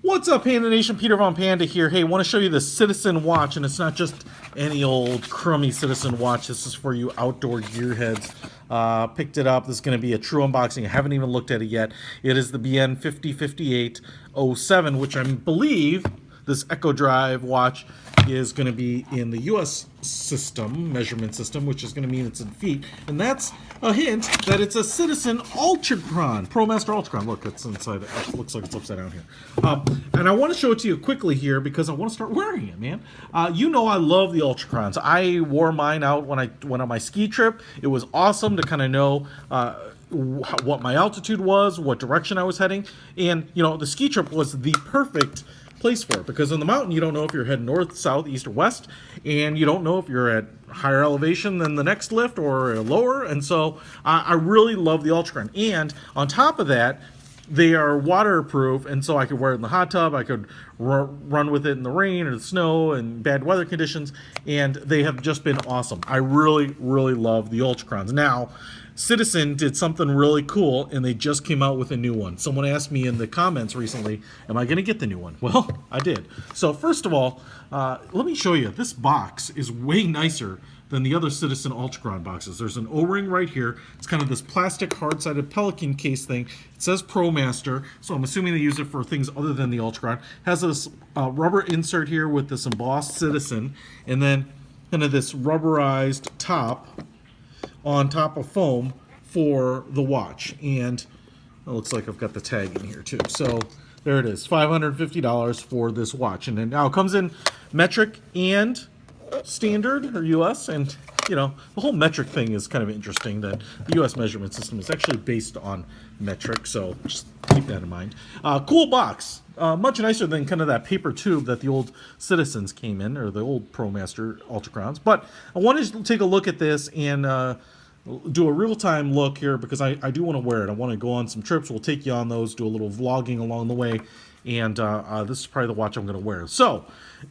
What's up, Panda Nation? Peter Von Panda here. Hey, I want to show you the Citizen watch, and it's not just any old crummy Citizen watch. This is for you outdoor gearheads. Picked it up. This is going to be a true unboxing. I haven't even looked at it yet. It is the BN5058-07, which I believe this Echo Drive watch is going to be in the US system, measurement system, which is going to mean it's in feet. And that's a hint that it's a Citizen Altichron, Promaster Altichron. Look, it's inside. It looks like it's upside down here. And I want to show it to you quickly here because I want to start wearing it, man. You know I love the Altichron's. I wore mine out when I went on my ski trip. It was awesome to kind of know what my altitude was, what direction I was heading. And, you know, the ski trip was the perfect place for it, because on the mountain you don't know if you're heading north, south, east, or west, and you don't know if you're at higher elevation than the next lift or lower. And so I really love the Altichron. And on top of that, they are waterproof, and so I could wear it in the hot tub, I could run with it in the rain or the snow and bad weather conditions, and they have just been awesome. I really love the Altichron's. Now, Citizen did something really cool, and they just came out with a new one. Someone asked me in the comments recently, am I going to get the new one? Well, I did. So first of all, let me show you. This box is way nicer than the other Citizen Altichron boxes. There's an O-ring right here. It's kind of this plastic hard-sided pelican case thing. It says ProMaster, so I'm assuming they use it for things other than the Altichron. It has this rubber insert here with this embossed Citizen, and then kind of this rubberized top on top of foam for the watch. And it looks like I've got the tag in here too. So there it is, $550 for this watch. And then now it comes in metric and standard, or US. And you know, the whole metric thing is kind of interesting, that the US measurement system is actually based on metric, so just keep that in mind. Cool box. Much nicer than kind of that paper tube that the old Citizens came in, or the old Promaster Altichron's. But I wanted to take a look at this and do a real-time look here, because I do want to wear it. I want to go on some trips. We'll take you on those, do a little vlogging along the way, and this is probably the watch I'm going to wear. So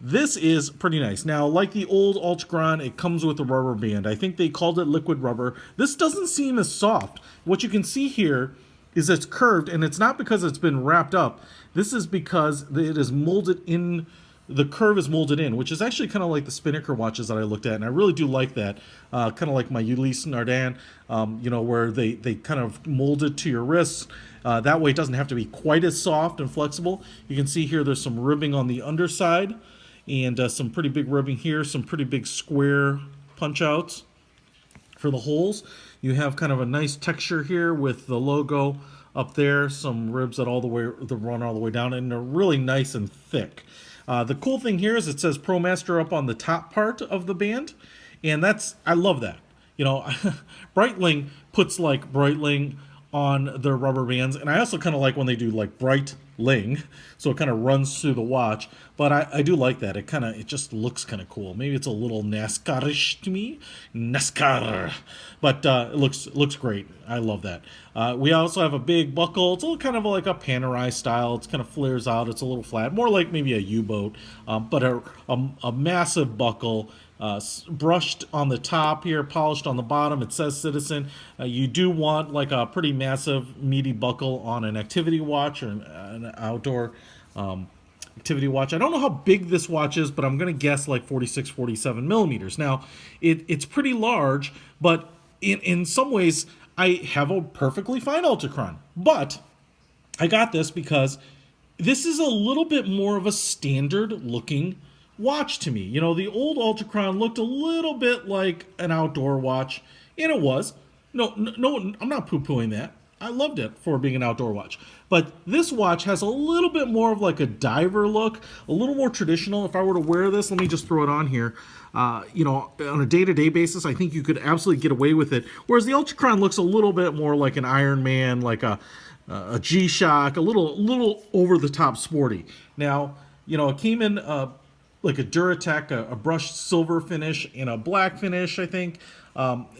this is pretty nice. Now, like the old Altichron, it comes with a rubber band. I think they called it liquid rubber. This doesn't seem as soft. What you can see here is it's curved, and it's not because it's been wrapped up. This is because it is molded in. The curve is molded in, which is actually kind of like the Spinnaker watches that I looked at, and I really do like that. Kind of like my Ulysse Nardin, you know, where they kind of mold it to your wrists. That way it doesn't have to be quite as soft and flexible. You can see here there's some ribbing on the underside, and some pretty big ribbing here, some pretty big square punch outs for the holes. You have kind of a nice texture here with the logo up there, some ribs that run all the way down, and they're really nice and thick. The cool thing here is it says ProMaster up on the top part of the band, and I love that. You know, Breitling puts like Breitling on their rubber bands, and I also kind of like when they do like Breitling, so it kind of runs through the watch. But I do like that. It just looks kind of cool. Maybe it's a little NASCAR-ish to me, NASCAR, but it looks great. I love that. We also have a big buckle. It's a little kind of like a Panerai style. It's kind of flares out. It's a little flat, more like maybe a U-boat, but a massive buckle. Brushed on the top here, polished on the bottom. It says Citizen. You do want like a pretty massive meaty buckle on an activity watch or an outdoor activity watch. I don't know how big this watch is, but I'm going to guess like 46, 47 millimeters. Now, it's pretty large, but in some ways, I have a perfectly fine Altichron. But I got this because this is a little bit more of a standard looking watch to me. You know, the old Altichron looked a little bit like an outdoor watch, and it was. No, I'm not poo-pooing that. I loved it for being an outdoor watch. But this watch has a little bit more of like a diver look, a little more traditional. If I were to wear this, let me just throw it on here. You know, on a day-to-day basis, I think you could absolutely get away with it. Whereas the Altichron looks a little bit more like an Iron Man, like a G-Shock, a little over-the-top sporty. Now, you know, it came in like a Duratec, a brushed silver finish, and a black finish, I think.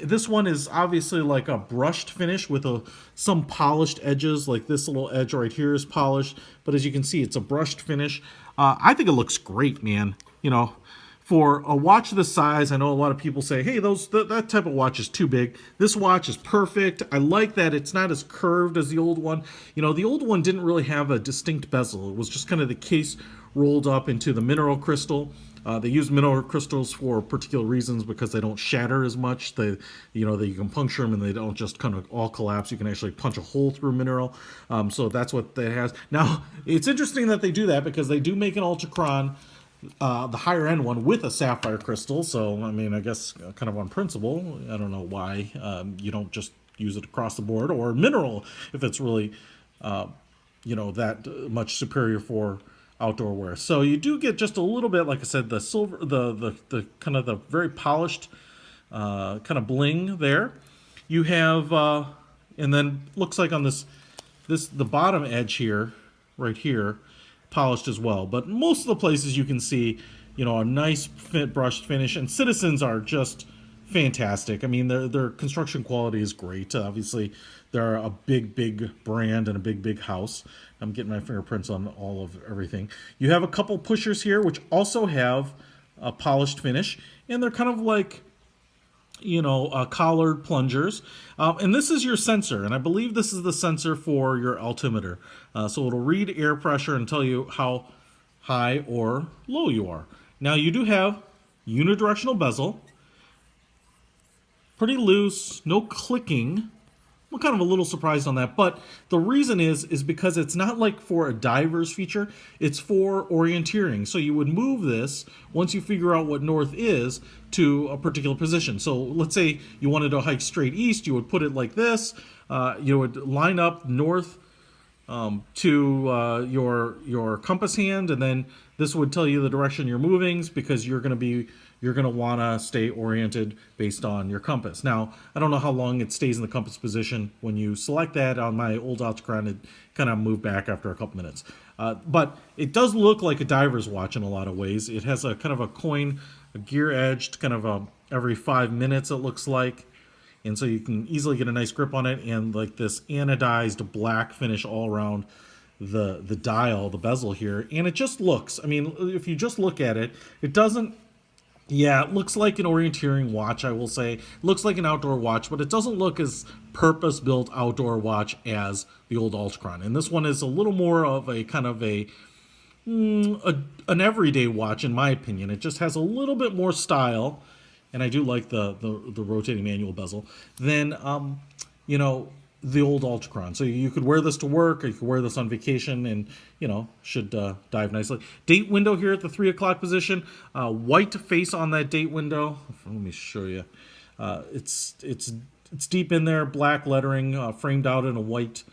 This one is obviously like a brushed finish with some polished edges, like this little edge right here is polished, but as you can see, it's a brushed finish. I think it looks great, man. You know, for a watch this size, I know a lot of people say, hey, that type of watch is too big. This watch is perfect. I like that it's not as curved as the old one. You know, the old one didn't really have a distinct bezel. It was just kind of the case rolled up into the mineral crystal. They use mineral crystals for particular reasons because they don't shatter as much. You can puncture them and they don't just kind of all collapse. You can actually punch a hole through mineral. So that's what that has. Now, it's interesting that they do that because they do make an Altichron, the higher end one, with a sapphire crystal. So, I mean, I guess kind of on principle, I don't know why you don't just use it across the board, or mineral if it's really, that much superior for outdoor wear. So you do get just a little bit, like I said, the silver, the kind of the very polished kind of bling there. You have, and then looks like on the bottom edge here, right here, polished as well. But most of the places you can see, a nice brushed finish, and Citizens are just fantastic. I mean, their construction quality is great. Obviously, they're a big brand and a big house. I'm getting my fingerprints on all of everything. You have a couple pushers here which also have a polished finish, and they're kind of like, collared plungers. And this is your sensor, and I believe this is the sensor for your altimeter. So it'll read air pressure and tell you how high or low you are. Now you do have unidirectional bezel, pretty loose, no clicking. I'm kind of a little surprised on that, but the reason is because it's not like for a diver's feature, it's for orienteering. So you would move this once you figure out what north is to a particular position. So let's say you wanted to hike straight east, you would put it like this. You would line up north to your compass hand, and then this would tell you the direction you're moving, because you're going to want to stay oriented based on your compass. Now, I don't know how long it stays in the compass position. When you select that on my old Altichron, it kind of moved back after a couple minutes. But it does look like a diver's watch in a lot of ways. It has a kind of a gear edged, kind of every 5 minutes it looks like. And so you can easily get a nice grip on it, and like this anodized black finish all around the dial, the bezel here. And it just looks, I mean, if you just look at it, it doesn't, yeah, it looks like an orienteering watch, I will say. It looks like an outdoor watch, but it doesn't look as purpose-built outdoor watch as the old Altichron. And this one is a little more of a kind of an everyday watch, in my opinion. It just has a little bit more style, and I do like the rotating manual bezel, than, the old Altichron. So you could wear this to work, or you could wear this on vacation, and should dive nicely. Date window here at the 3 o'clock position. White face on that date window. Let me show you. It's deep in there, black lettering, framed out in a white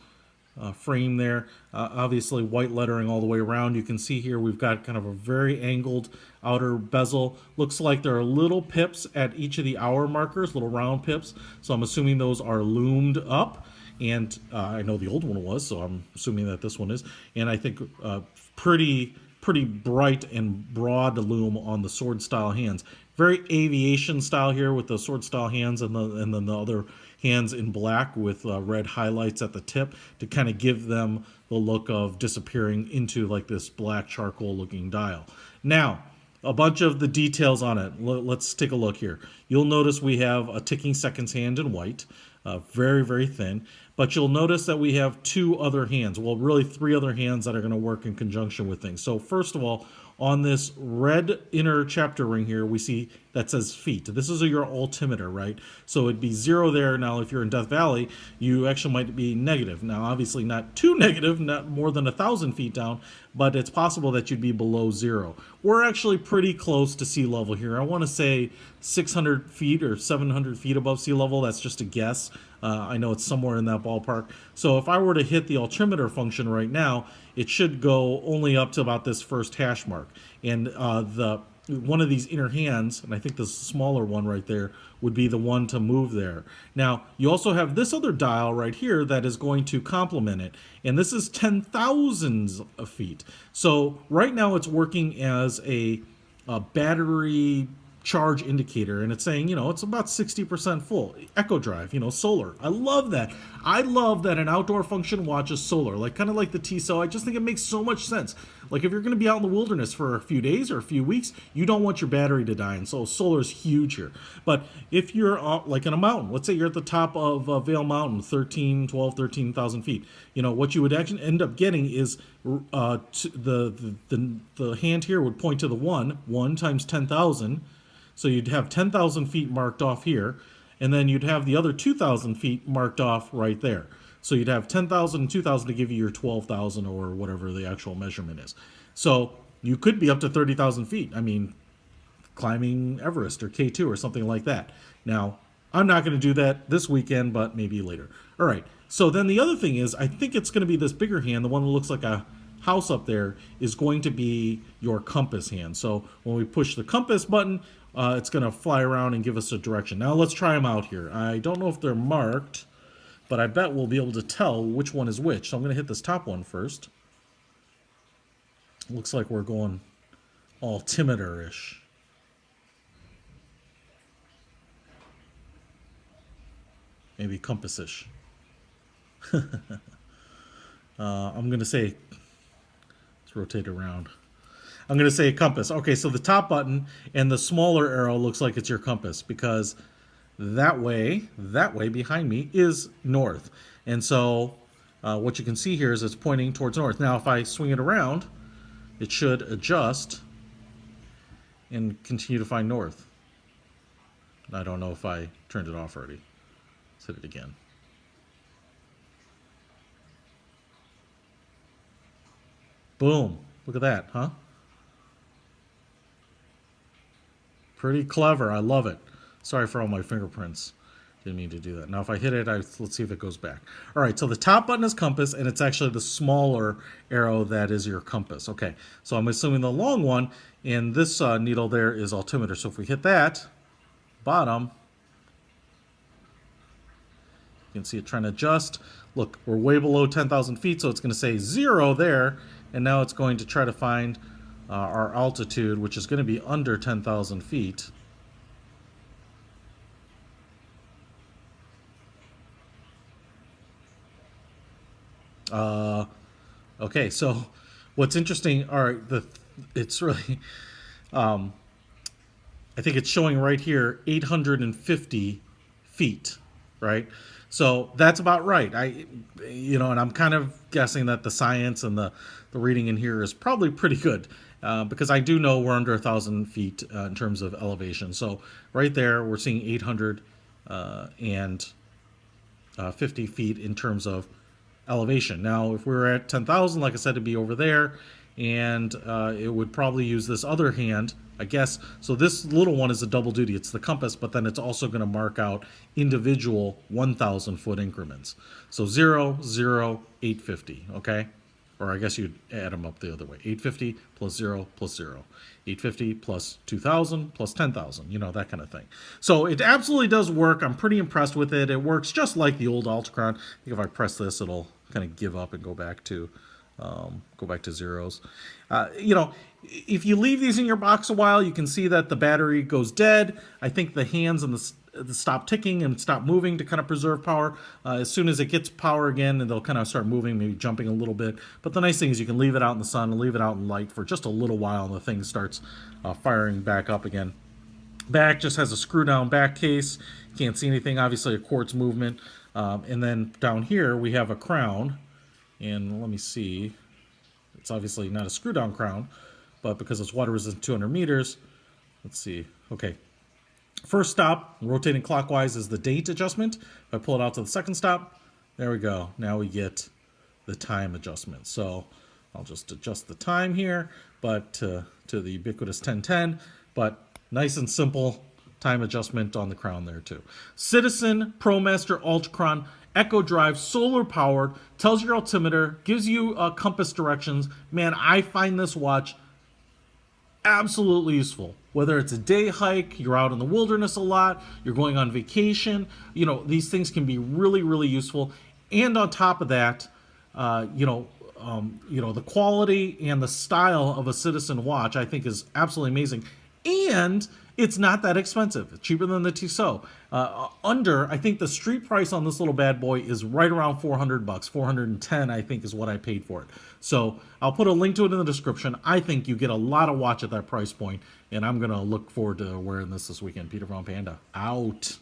frame there. Obviously white lettering all the way around. You can see here we've got kind of a very angled outer bezel. Looks like there are little pips at each of the hour markers, little round pips. So I'm assuming those are loomed up. And I know the old one was, so I'm assuming that this one is. And I think pretty bright and broad loom on the sword style hands. Very aviation style here with the sword style hands, and then the other hands in black with red highlights at the tip to kind of give them the look of disappearing into like this black charcoal looking dial. Now, a bunch of the details on it. Let's take a look here. You'll notice we have a ticking seconds hand in white, very thin. But you'll notice that we have 2 other hands. Well, really 3 other hands that are going to work in conjunction with things. So first of all, on this red inner chapter ring here, we see that says feet. This is your altimeter, right? So it'd be 0 there. Now, if you're in Death Valley, you actually might be negative. Now, obviously not too negative, not more than 1,000 feet down, but it's possible that you'd be below 0. We're actually pretty close to sea level here. I want to say 600 feet or 700 feet above sea level. That's just a guess. I know it's somewhere in that ballpark. So if I were to hit the altimeter function right now, it should go only up to about this first hash mark. And one of these inner hands, and I think the smaller one right there, would be the one to move there. Now, you also have this other dial right here that is going to complement it. And this is 10,000 feet. So right now it's working as a battery charge indicator, and it's saying, it's about 60% full. Echo drive, solar. I love that. I love that an outdoor function watch is solar, like kind of like the T-cell. I just think it makes so much sense. Like if you're going to be out in the wilderness for a few days or a few weeks, you don't want your battery to die, and so solar is huge here. But if you're like in a mountain, let's say you're at the top of Vail Mountain, 13,000 feet, what you would actually end up getting is the hand here would point to the 1 times 10,000. So you'd have 10,000 feet marked off here, and then you'd have the other 2,000 feet marked off right there. So you'd have 10,000 and 2,000 to give you your 12,000 or whatever the actual measurement is. So you could be up to 30,000 feet. I mean, climbing Everest or K2 or something like that. Now, I'm not going to do that this weekend, but maybe later. All right. So then the other thing is, I think it's going to be this bigger hand, the one that looks like a house up there, is going to be your compass hand. So when we push the compass button, it's going to fly around and give us a direction. Now let's try them out here. I don't know if they're marked, but I bet we'll be able to tell which one is which. So I'm going to hit this top one first. Looks like we're going altimeter-ish. Maybe compass-ish. I'm going to say, let's rotate around. I'm going to say compass. Okay, so the top button and the smaller arrow looks like it's your compass, because that way behind me is north. And so what you can see here is it's pointing towards north. Now, if I swing it around, it should adjust and continue to find north. I don't know if I turned it off already. Let's hit it again. Boom. Look at that, huh? Pretty clever. I love it. Sorry for all my fingerprints. Didn't mean to do that. Now if I hit it, let's see if it goes back. All right, so the top button is compass, and it's actually the smaller arrow that is your compass. Okay, so I'm assuming the long one, and this needle there is altimeter. So if we hit that, bottom, you can see it trying to adjust. Look, we're way below 10,000 feet, so it's going to say 0 there, and now it's going to try to find our altitude, which is going to be under 10,000 feet. Okay, so what's interesting, all right, it's really, I think it's showing right here 850 feet, right? So that's about right. And I'm kind of guessing that the science and the reading in here is probably pretty good, because I do know we're under 1,000 feet in terms of elevation. So right there, we're seeing 850 feet in terms of elevation. Now, if we were at 10,000, like I said, it'd be over there, and it would probably use this other hand, I guess. So this little one is a double duty. It's the compass, but then it's also going to mark out individual 1,000 foot increments. So 0, 0, 850, okay? Or I guess you'd add them up the other way. 850 plus 0 plus 0. 850 plus 2,000 plus 10,000, that kind of thing. So it absolutely does work. I'm pretty impressed with it. It works just like the old Altichron. I think if I press this, it'll kind of give up and go back to zeros. If you leave these in your box a while, you can see that the battery goes dead. I think the hands and the stop ticking and stop moving to kind of preserve power. As soon as it gets power again, and they'll kind of start moving, maybe jumping a little bit. But the nice thing is you can leave it out in the sun and leave it out in light for just a little while, and the thing starts firing back up again. Back just has a screw down back case. You can't see anything, obviously a quartz movement. And then down here we have a crown, and let me see. It's obviously not a screw down crown, but because it's water resistant 200 meters, let's see. Okay. First stop, rotating clockwise, is the date adjustment. If I pull it out to the second stop, there we go. Now we get the time adjustment. So I'll just adjust the time here, but to the ubiquitous 1010, but nice and simple time adjustment on the crown there too. Citizen Promaster Altichron Echo Drive, solar powered, tells your altimeter, gives you compass directions. Man, I find this watch absolutely useful. Whether it's a day hike, you're out in the wilderness a lot, you're going on vacation, these things can be really, really useful. And on top of that, the quality and the style of a Citizen watch, I think, is absolutely amazing. And It's not that expensive. It's cheaper than the Tissot. I think the street price on this little bad boy is right around $400. 410, I think, is what I paid for it. So I'll put a link to it in the description. I think you get a lot of watch at that price point, and I'm going to look forward to wearing this weekend. Peter from Panda, out.